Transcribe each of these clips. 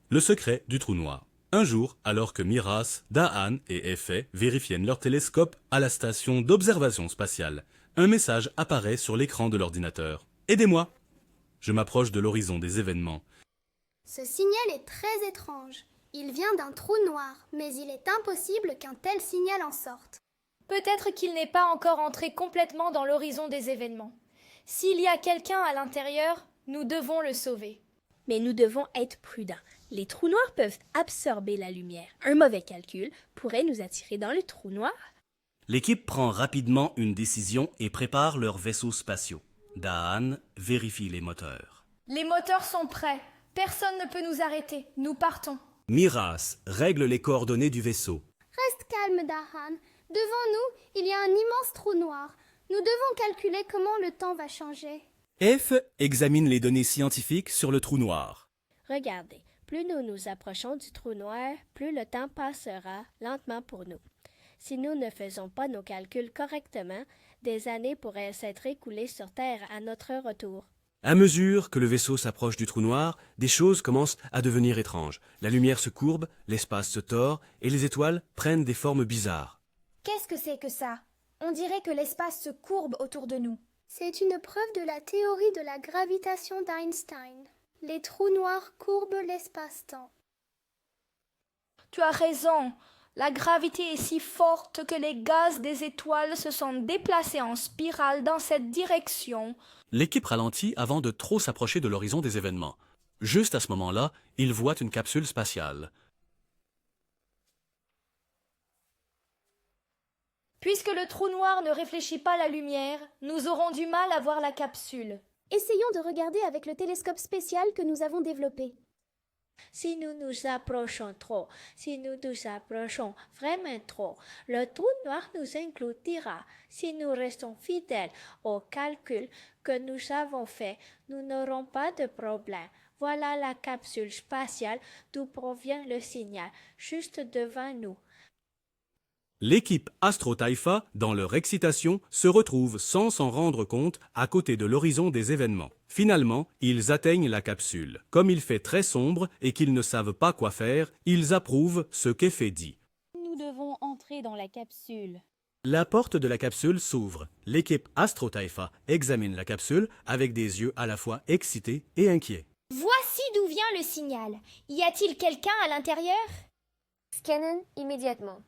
Le secret du trou noir. Un jour, alors que Miras, Daan et Effet vérifiaient leur télescope à la station d'observation spatiale, un message apparaît sur l'écran de l'ordinateur. Aidez-moi! Je m'approche de l'horizon des événements. Ce signal est très étrange. Il vient d'un trou noir, mais il est impossible qu'un tel signal en sorte. Peut-être qu'il n'est pas encore entré complètement dans l'horizon des événements. S'il y a quelqu'un à l'intérieur, nous devons le sauver. Mais nous devons être prudents. Les trous noirs peuvent absorber la lumière. Un mauvais calcul pourrait nous attirer dans le trou noir. L'équipe prend rapidement une décision et prépare leurs vaisseaux spatiaux. Daan vérifie les moteurs. Les moteurs sont prêts. Personne ne peut nous arrêter. Nous partons. Miras règle les coordonnées du vaisseau. Reste calme, Dahan. Devant nous, il y a un immense trou noir. Nous devons calculer comment le temps va changer. F examine les données scientifiques sur le trou noir. Regardez, plus nous nous approchons du trou noir, plus le temps passera lentement pour nous. Si nous ne faisons pas nos calculs correctement, des années pourraient s'être écoulées sur Terre à notre retour. À mesure que le vaisseau s'approche du trou noir, des choses commencent à devenir étranges. La lumière se courbe, l'espace se tord, et les étoiles prennent des formes bizarres. Qu'est-ce que c'est que ça? On dirait que l'espace se courbe autour de nous. C'est une preuve de la théorie de la gravitation d'Einstein. Les trous noirs courbent l'espace-temps. Tu as raison. La gravité est si forte que les gaz des étoiles se sont déplacés en spirale dans cette direction. L'équipe ralentit avant de trop s'approcher de l'horizon des événements. Juste à ce moment-là, ils voient une capsule spatiale. Puisque le trou noir ne réfléchit pas la lumière, nous aurons du mal à voir la capsule. Essayons de regarder avec le télescope spécial que nous avons développé. Si nous nous approchons trop, si nous nous approchons vraiment trop, le trou noir nous engloutira. Si nous restons fidèles au calcul que nous avons fait, nous n'aurons pas de problème. Voilà la capsule spatiale d'où provient le signal, juste devant nous. L'équipe Astro Taifa, dans leur excitation, se retrouve sans s'en rendre compte à côté de l'horizon des événements. Finalement, ils atteignent la capsule. Comme il fait très sombre et qu'ils ne savent pas quoi faire, ils approuvent ce qu'Effet dit. Nous devons entrer dans la capsule. La porte de la capsule s'ouvre. L'équipe Astro Taifa examine la capsule avec des yeux à la fois excités et inquiets. Voici d'où vient le signal. Y a-t-il quelqu'un à l'intérieur? Scannen immédiatement.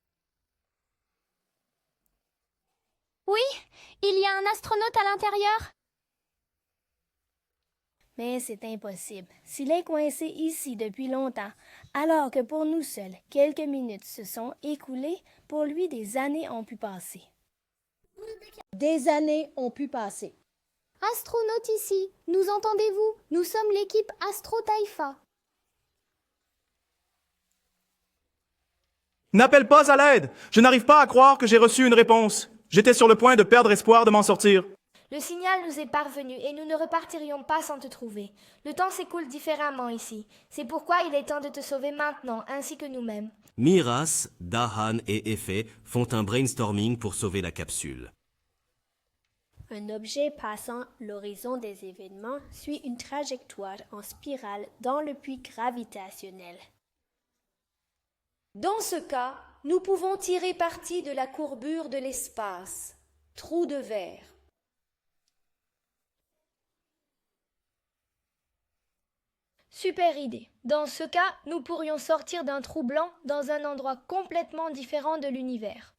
Oui, il y a un astronaute à l'intérieur. Mais c'est impossible. S'il est coincé ici depuis longtemps, alors que pour nous seuls, quelques minutes se sont écoulées, pour lui des années ont pu passer. Des années ont pu passer. Astronaute ici, nous entendez-vous? Nous sommes l'équipe Astro Taifa. N'appelle pas à l'aide! Je n'arrive pas à croire que j'ai reçu une réponse. J'étais sur le point de perdre espoir de m'en sortir. Le signal nous est parvenu et nous ne repartirions pas sans te trouver. Le temps s'écoule différemment ici. C'est pourquoi il est temps de te sauver maintenant, ainsi que nous-mêmes. Miras, Dahan et Effet font un brainstorming pour sauver la capsule. Un objet passant l'horizon des événements suit une trajectoire en spirale dans le puits gravitationnel. Dans ce cas, nous pouvons tirer parti de la courbure de l'espace. Trou de verre. Super idée. Dans ce cas, nous pourrions sortir d'un trou blanc dans un endroit complètement différent de l'univers.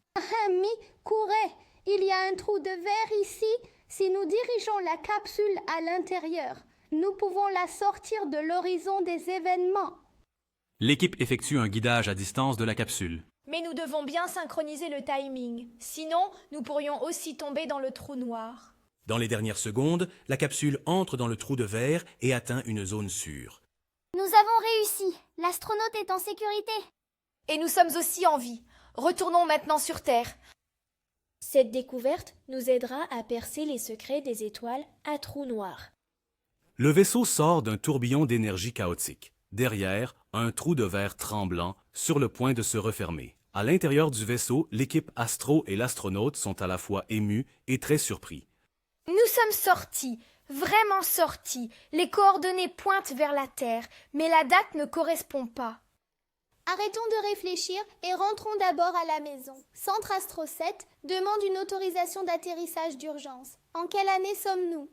Ami, courez! Il y a un trou de verre ici. Si nous dirigeons la capsule à l'intérieur, nous pouvons la sortir de l'horizon des événements. L'équipe effectue un guidage à distance de la capsule. Mais nous devons bien synchroniser le timing. Sinon, nous pourrions aussi tomber dans le trou noir. Dans les dernières secondes, la capsule entre dans le trou de verre et atteint une zone sûre. Nous avons réussi. L'astronaute est en sécurité. Et nous sommes aussi en vie. Retournons maintenant sur Terre. Cette découverte nous aidera à percer les secrets des étoiles à trous noirs. Le vaisseau sort d'un tourbillon d'énergie chaotique. Derrière, un trou de verre tremblant, sur le point de se refermer. À l'intérieur du vaisseau, l'équipe Astro et l'astronaute sont à la fois émus et très surpris. Nous sommes sortis. Vraiment sorti. Les coordonnées pointent vers la Terre, mais la date ne correspond pas. Arrêtons de réfléchir et rentrons d'abord à la maison. Centre Astro 7 demande une autorisation d'atterrissage d'urgence. En quelle année sommes-nous?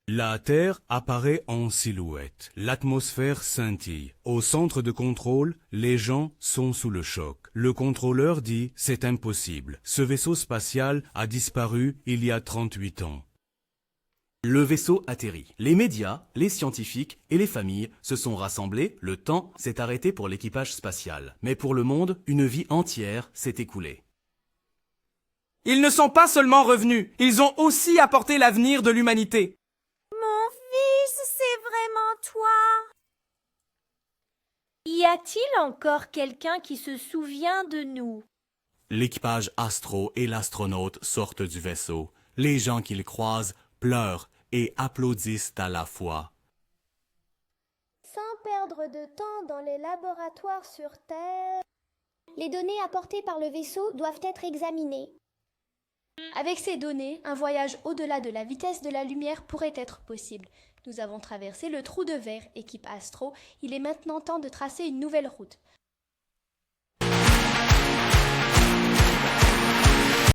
La Terre apparaît en silhouette. L'atmosphère scintille. Au centre de contrôle, les gens sont sous le choc. Le contrôleur dit « c'est impossible. Ce vaisseau spatial a disparu il y a 38 ans. » Le vaisseau atterrit. Les médias, les scientifiques et les familles se sont rassemblés. Le temps s'est arrêté pour l'équipage spatial. Mais pour le monde, une vie entière s'est écoulée. Ils ne sont pas seulement revenus, ils ont aussi apporté l'avenir de l'humanité. Mon fils, c'est vraiment toi. Y a-t-il encore quelqu'un qui se souvient de nous? L'équipage Astro et l'astronaute sortent du vaisseau. Les gens qu'ils croisent pleurent et applaudissent à la fois. Sans perdre de temps dans les laboratoires sur Terre, les données apportées par le vaisseau doivent être examinées. Avec ces données, un voyage au-delà de la vitesse de la lumière pourrait être possible. Nous avons traversé le trou de verre, équipe Astro. Il est maintenant temps de tracer une nouvelle route.